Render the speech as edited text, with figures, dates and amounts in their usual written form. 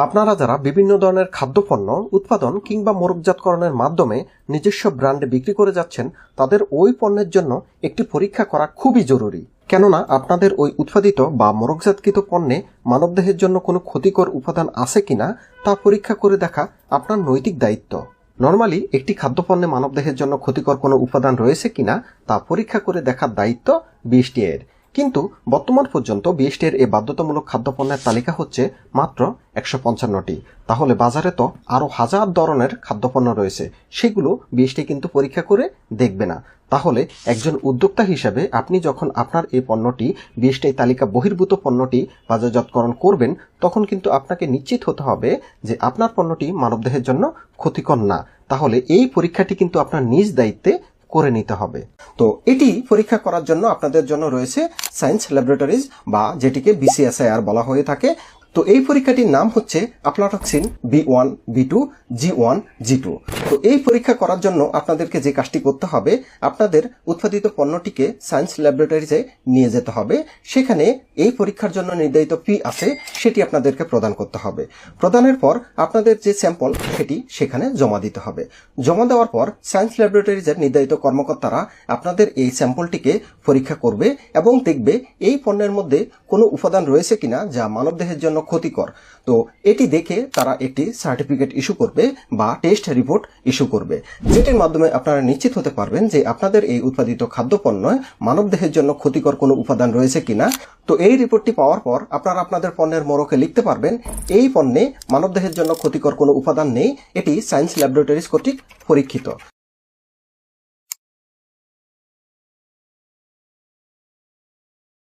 আপনারা যারা বিভিন্ন ধরনের খাদ্যপণ্য উৎপাদন কিংবা মোড়কজাতকরণের মাধ্যমে নিজস্ব ব্র্যান্ডে বিক্রি করে যাচ্ছেন, তাদের ওই পণ্যের জন্য একটি পরীক্ষা করা খুবই জরুরি। কেননা আপনাদের ওই উৎপাদিত বা মোড়কজাতকৃত পণ্যে মানবদেহের জন্য কোনো ক্ষতিকর উপাদান আছে কিনা তা পরীক্ষা করে দেখা আপনার নৈতিক দায়িত্ব। নর্মালি একটি খাদ্যপণ্যে মানবদেহের জন্য ক্ষতিকর কোনো উপাদান রয়েছে কিনা তা পরীক্ষা করে দেখার দায়িত্ব বিএসটিআই এর। কিন্তু বর্তমান পর্যন্ত বিএসটিআই এর এই বাধ্যতামূলক খাদ্যপণ্যের তালিকা হচ্ছে মাত্র 155টি। তাহলে বাজারে তো আরও হাজার ধরনের খাদ্যপণ্য রয়েছে, সেগুলো বিএসটিআই কিন্তু পরীক্ষা করে দেখবে না। তাহলে একজন উদ্যোক্তা হিসেবে আপনি যখন আপনার এই পণ্যটি বিএসটিআই তালিকা বহির্ভূত পণ্যটি বাজারজাতকরণ করবেন, তখন কিন্তু আপনাকে নিশ্চিত হতে হবে যে আপনার পণ্যটি মানবদেহের জন্য ক্ষতিকর না। তাহলে এই পরীক্ষাটি কিন্তু আপনার নিজ দায়িত্বে করে নিতে হবে। তো এটি পরীক্ষা করার জন্য আপনাদের জন্য রয়েছে সায়েন্স ল্যাবরেটরিজ, বা যেটিকে বিসিএসআইআর বলা হয়ে থাকে। তো এই পরীক্ষাটির নাম হচ্ছে আফলাটক্সিন B1, B2, G1, G2। তো এই পরীক্ষা করার জন্য আপনাদেরকে যে কাজটি করতে হবে, আপনাদের উৎপাদিত পণ্যটিকে সায়েন্স ল্যাবরেটরিজে নিয়ে যেতে হবে। সেখানে এই পরীক্ষার জন্য নির্ধারিত ফি আছে, সেটি আপনাদেরকে প্রদান করতে হবে। প্রদানের পর আপনাদের যে স্যাম্পল সেটি সেখানে জমা দিতে হবে। জমা দেওয়ার পর সায়েন্স ল্যাবরেটরিজের নির্ধারিত কর্মকর্তারা আপনাদের এই স্যাম্পলটিকে পরীক্ষা করবে এবং দেখবে এই পণ্যের মধ্যে কোনো উপাদান রয়েছে কিনা যা মানবদেহের জন্য ক্ষতিকর। তো এটি দেখে তারা একটি সার্টিফিকেট ইস্যু করবে বা টেস্ট রিপোর্ট ইস্যু করবে, যেটির মাধ্যমে আপনারা নিশ্চিত হতে পারবেন যে আপনাদের এই উৎপাদিত খাদ্যপণ্যে মানবদেহের জন্য ক্ষতিকর কোনো উপাদান রয়েছে কিনা। তো এই রিপোর্টটি পাওয়ার পর আপনারা আপনাদের পণ্যের মোড়কে লিখতে পারবেন এই পণ্যে মানবদেহের জন্য ক্ষতিকর কোনো উপাদান নেই, এটি সায়েন্স ল্যাবরেটরিজ কর্তৃক পরীক্ষিত।